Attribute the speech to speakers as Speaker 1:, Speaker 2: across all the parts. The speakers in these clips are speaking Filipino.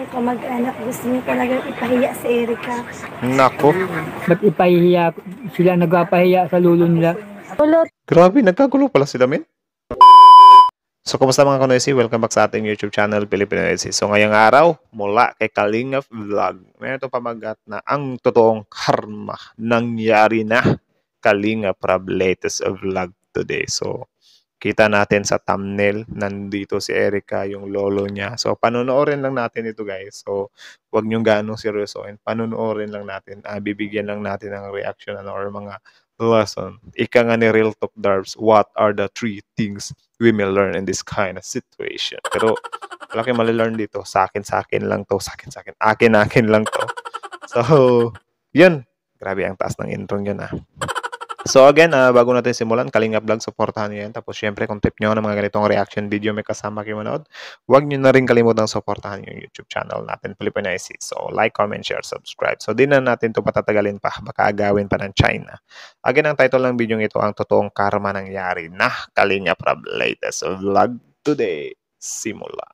Speaker 1: mga kamag-anak, gusto niyo talagang ipahiya si Erica.
Speaker 2: Nako,
Speaker 3: Ba't ipahihiya sila, nagpapahiya sa lulo nila?
Speaker 1: Ulot,
Speaker 2: grabe, nagkagulo pala sila, men. So, kumusta mga Kanoysi? Welcome back sa ating YouTube channel, Filipino Noysi. So, ngayong araw, mula kay Kalingap Vlog, meron itong pamagat na ang totoong karma nangyari na Kalingap Rab latest vlog today. So, kita natin sa thumbnail, nandito si Erica, yung lolo niya. So, panonoorin lang natin ito, guys. So, wag niyong ganong seryosoin. Panonoorin lang natin. Bibigyan lang natin ng reaction or mga lesson. Ika nga ni Real Talk Darbs, what are the 3 things we may learn in this kind of situation? Pero, wala kayong mali-learn dito. Sa akin lang to. Sa akin. Akin lang to. So, yun. Grabe ang taas ng intro yun, So again, bago natin simulan, Kalingap Vlog, supportahan nyo yan. Tapos syempre, kung tip nyo ng mga ganitong reaction video may kasama kayo manood, huwag nyo na rin kalimutang supportahan yung YouTube channel natin, Filipino Noysi. So like, comment, share, subscribe. So di na natin ito patatagalin pa, baka agawin pa ng China. Again, ang title ng video ito, ang totoong karma nangyari na Kalingap Rab latest vlog today. Simula.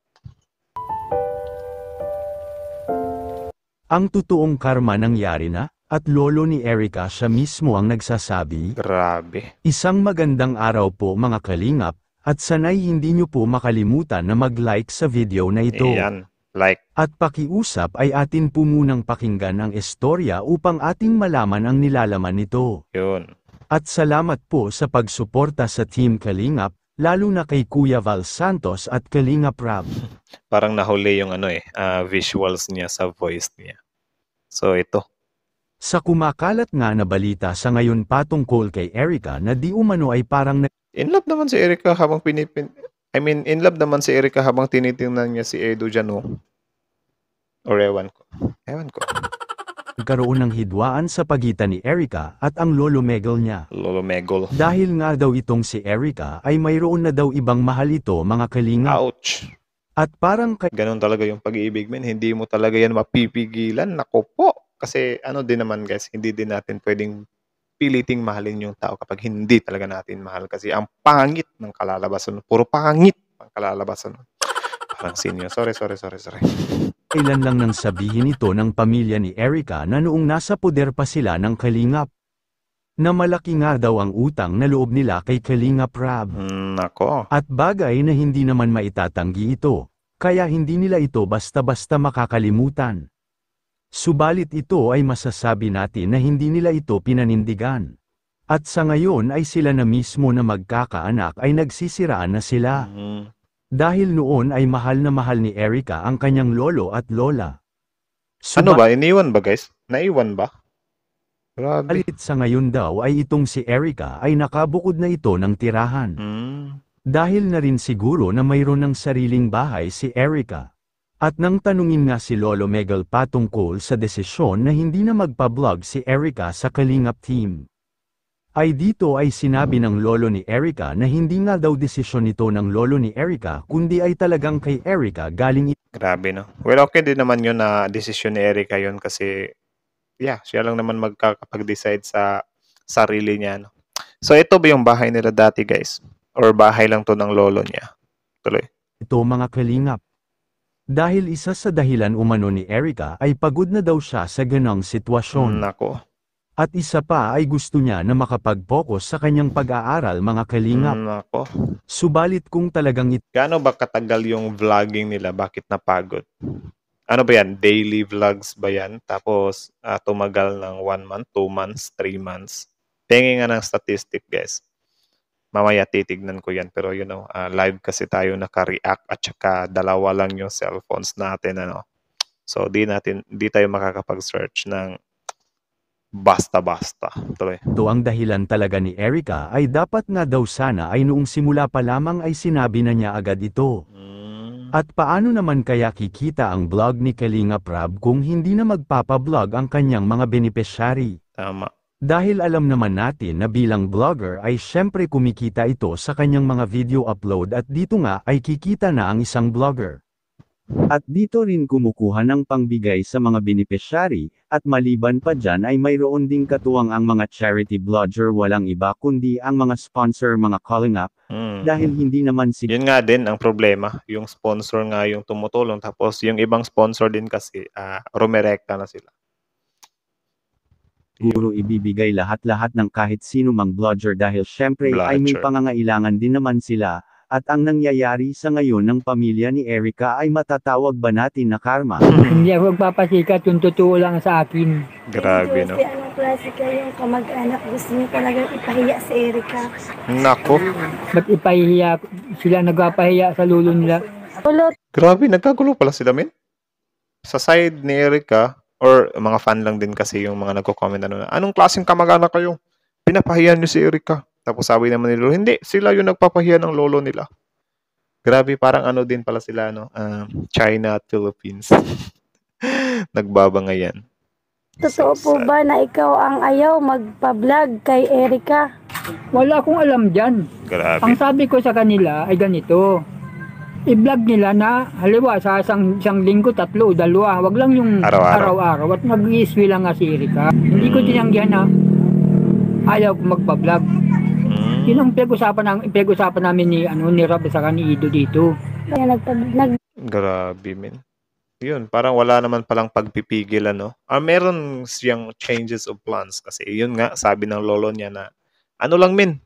Speaker 4: Ang totoong karma nangyari na? At lolo ni Erica siya mismo ang nagsasabi.
Speaker 2: Grabe.
Speaker 4: Isang magandang araw po mga kalingap, at sanay hindi nyo po makalimutan na mag-like sa video na ito.
Speaker 2: Ayan, like.
Speaker 4: At pakiusap ay atin po munang pakinggan ang istorya upang ating malaman ang nilalaman nito.
Speaker 2: Yun.
Speaker 4: At salamat po sa pagsuporta sa Team Kalingap, lalo na kay Kuya Val Santos at Kalingap Rab.
Speaker 2: Parang nahuli yung visuals niya sa voice niya. So ito.
Speaker 4: Sa kumakalat nga na balita sa ngayon patungkol kay Erica na di umano ay parang
Speaker 2: In love naman si Erica habang in love naman si Erica habang tinitingnan niya si Edo dyan, oh. Or ewan ko.
Speaker 4: nagkaroon ng hidwaan sa pagitan ni Erica at ang lolo Megol niya.
Speaker 2: Lolo Megol.
Speaker 4: Dahil nga daw itong si Erica ay mayroon na daw ibang mahal ito mga kalingap.
Speaker 2: Ouch.
Speaker 4: At parang
Speaker 2: Ganon talaga yung pag-ibig, men. Hindi mo talaga yan mapipigilan. Nako po. Kasi din naman guys, hindi din natin pwedeng piliting mahalin yung tao kapag hindi talaga natin mahal. Kasi ang pangit ng kalalabasan. Puro pangit ang kalalabasan. Parang senior. Sorry.
Speaker 4: kailan lang nang sabihin ito ng pamilya ni Erica na noong nasa poder pa sila ng Kalingap. Na malaki nga daw ang utang na loob nila kay Kalingap Rab.
Speaker 2: Nako.
Speaker 4: At bagay na hindi naman maitatanggi ito. Kaya hindi nila ito basta-basta makakalimutan. Subalit ito ay masasabi natin na hindi nila ito pinanindigan. At sa ngayon ay sila na mismo na magkakaanak ay nagsisiraan na sila. Dahil noon ay mahal na mahal ni Erica ang kanyang lolo at lola.
Speaker 2: Ano ba? Iniwan ba guys? Naiwan ba? Grabe.
Speaker 4: Subalit sa ngayon daw ay itong si Erica ay nakabukod na ito ng tirahan. Dahil na rin siguro na mayroon ng sariling bahay si Erica. At nang tanungin nga si Lolo Megol patungkol sa desisyon na hindi na magpa-vlog si Erica sa Kalingap team. Ay dito ay sinabi ng lolo ni Erica na hindi nga daw desisyon ito ng lolo ni Erica kundi ay talagang kay Erica galing ito.
Speaker 2: Grabe, no? Well, okay din naman yun na desisyon ni Erica yun kasi siya lang naman magkakapag-decide sa sarili niya, no? So ito ba yung bahay nila dati guys? Or bahay lang to ng lolo niya? Tuloy.
Speaker 4: Ito mga Kalingap. Dahil isa sa dahilan umano ni Erica ay pagod na daw siya sa ganong sitwasyon.
Speaker 2: Nako.
Speaker 4: At isa pa ay gusto niya na makapag-focus sa kanyang pag-aaral mga Kalingap.
Speaker 2: Nako.
Speaker 4: Subalit kung talagang
Speaker 2: Gaano ba katagal yung vlogging nila? Bakit napagod? Ano ba yan? Daily vlogs ba yan? Tapos tumagal ng 1 month, 2 months, 3 months. Tingin nga ng statistic guys. Mamaya titignan ko yan. Pero live kasi tayo naka-react at saka dalawa lang yung cellphones natin. So di tayo makakapag-search ng basta-basta. Tuloy.
Speaker 4: ito ang dahilan talaga ni Erica ay dapat nga daw sana ay noong simula pa lamang ay sinabi na niya agad ito. At paano naman kaya kikita ang vlog ni Kalingap Rab kung hindi na magpapa-vlog ang kanyang mga beneficiary?
Speaker 2: Tama.
Speaker 4: Dahil alam naman natin na bilang vlogger ay syempre kumikita ito sa kanyang mga video upload at dito nga ay kikita na ang isang vlogger. At dito rin kumukuha ng pangbigay sa mga beneficiary, at maliban pa dyan ay mayroon ding katuwang ang mga charity blogger, walang iba kundi ang mga sponsor, mga calling up, dahil hindi naman
Speaker 2: Yun nga din ang problema, yung sponsor nga yung tumutulong, tapos yung ibang sponsor din kasi, rumerekta na sila.
Speaker 4: siguro ibibigay lahat-lahat ng kahit sino mang blogger dahil syempre ay may
Speaker 2: Blogger.
Speaker 4: pangangailangan din naman sila. At ang nangyayari sa ngayon ng pamilya ni Erica ay matatawag ba natin na karma?
Speaker 3: Hindi ako magpapasikat, yung totoo lang sa akin.
Speaker 2: Grabe, no?
Speaker 1: Kasi anong klase kayong kamag-anak, gusto niyo talagang ipahiya si Erica.
Speaker 2: Nako,
Speaker 3: Ba't ipahiya, sila nagpapahiya sa lulo nila?
Speaker 1: Ulot,
Speaker 2: grabe, nagkagulo pala sila, men. Sa side ni Erica, or mga fan lang din kasi yung mga nagko-comment anong klaseng kamag-anak kayo? Pinapahiyan niyo si Erica. Tapos sabi naman ni Lolo, hindi, sila yung nagpapahiya ng lolo nila. Grabe, parang ano din pala sila, no? China at Philippines. Nagbabangayan.
Speaker 1: totoo po ba na ikaw ang ayaw magpa-vlog kay Erica?
Speaker 3: Wala akong alam dyan.
Speaker 2: Grabe.
Speaker 3: Ang sabi ko sa kanila ay ganito. I-vlog nila na, haliwa, sa isang linggo, 3 o 2. Wag lang yung
Speaker 2: Araw-araw.
Speaker 3: araw-araw. At mag-i-iswi lang nga si Erica. Hindi ko tinanggihan na ayaw ko magpa-vlog. Yun ang pinag-usapan namin ni Rob sa ni Ido dito.
Speaker 1: Kaya
Speaker 2: Grabe, men. Yun, parang wala naman palang pagpipigil, ano? Meron siyang changes of plans kasi yun nga, sabi ng lolo niya na, ano lang, men,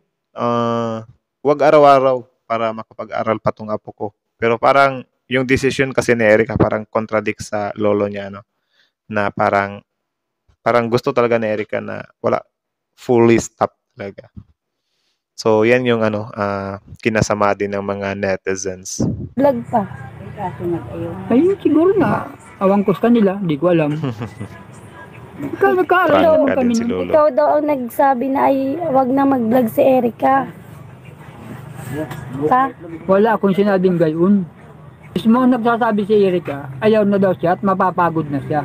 Speaker 2: wag araw-araw para makapag-aral pa tong apo ko. Pero parang, yung decision kasi ni Erica parang contradict sa lolo niya, no? Na parang gusto talaga ni Erica na wala, fully stop talaga. So, yan yung kinasama din ng mga netizens.
Speaker 1: vlog pa.
Speaker 3: Ayun, siguro na. Awang ko sa kanila, hindi ko alam. Nagkaalam
Speaker 2: Prank
Speaker 3: naman
Speaker 2: ka
Speaker 3: kami.
Speaker 2: din si Lolo.
Speaker 1: Ikaw daw ang nagsabi na ay wag na mag-vlog si Erica.
Speaker 3: Wala akong sinabing gayon. Mismo ang nagsasabi si Erica, ayaw na daw siya at mapapagod na siya.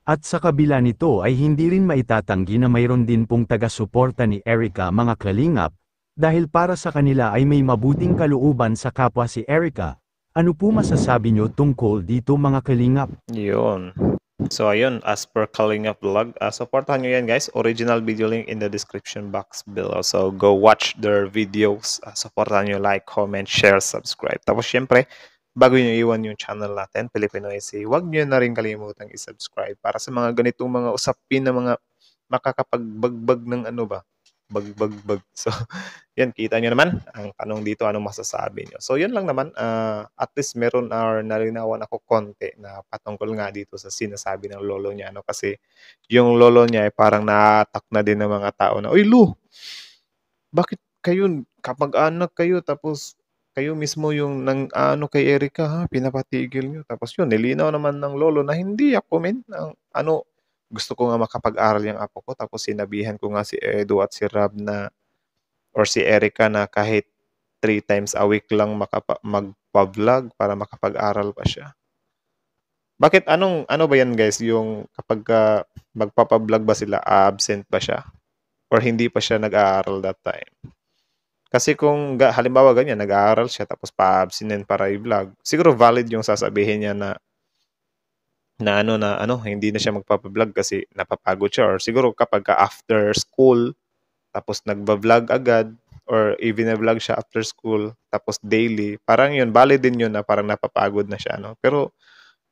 Speaker 4: At sa kabila nito ay hindi rin maitatanggi na mayroon din pong taga-suporta ni Erica, mga kalingap, dahil para sa kanila ay may mabuting kalooban sa kapwa si Erica. Ano po masasabi nyo tungkol dito, mga kalingap?
Speaker 2: Yun. So, ayun, as per Kalingap Vlog, supportahan nyo yan, guys. Original video link in the description box below. So, go watch their videos. Supportahan nyo, like, comment, share, subscribe. Tapos, syempre, bago nyo iwan yung channel natin, Filipino SC, huwag nyo na rin kalimutang i-subscribe para sa mga ganitong mga usapin na mga makakapagbagbag ng bagbag. So, yan, kita nyo naman ang tanong dito, anong masasabi nyo. So, yun lang naman. At least meron nalinawan ako konti na patungkol nga dito sa sinasabi ng lolo niya. Kasi yung lolo niya ay parang na-attack na din ng mga tao na, "Uy, Lu, bakit kayo, kapag anak kayo, tapos kayo mismo yung kay Erica, ha? Pinapatigil nyo." Tapos yun, nilinaw naman ng lolo na hindi ako, men. Gusto ko nga makapag-aral yung apo ko, tapos sinabihan ko nga si Edo at si Rab or si Erica na kahit 3 times a week lang magpa-vlog para makapag-aral pa siya. Bakit ano ba yan, guys, yung kapag magpapa-vlog ba sila, absent ba siya? Or hindi pa siya nag-aaral that time? Kasi kung halimbawa ganyan, nag-aaral siya tapos pa-absent para i-vlog, siguro valid yung sasabihin niya na hindi na siya magpapa-vlog kasi napapagod siya, or siguro kapag after school tapos nagba-vlog agad, or even na-vlog siya after school tapos daily, parang yun, valid din yun na parang napapagod na siya, no? Pero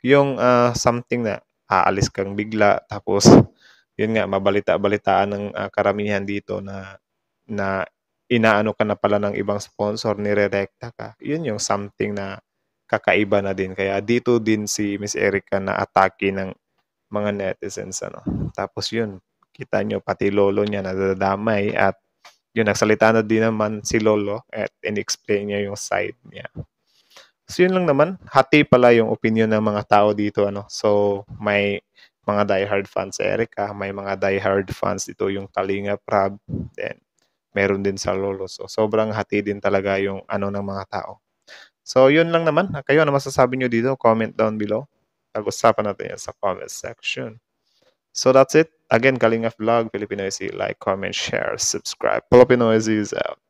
Speaker 2: yung something na aalis kang bigla tapos yun nga, mabalita-balitaan ng karamihan dito na inaano ka na pala ng ibang sponsor, nirerekta ka, yun yung something na kakaiba na din. Kaya dito din si Miss Erica na atake ng mga netizens. Tapos yun, kita nyo, pati lolo niya nadadamay, at yun, nagsalita na din naman si lolo at in-explain niya yung side niya. So yun lang naman, hati pala yung opinion ng mga tao dito. So may mga diehard fans sa Erica, may mga diehard fans dito yung Kalingap Rab, then meron din sa lolo. So sobrang hati din talaga yung ng mga tao. So, yun lang naman. Kayo, ano masasabi nyo dito? Comment down below. Pag-usapan natin yan sa comment section. So, that's it. Again, Kalingap Vlog, Filipino SC. Like, comment, share, subscribe. Filipino SC is out.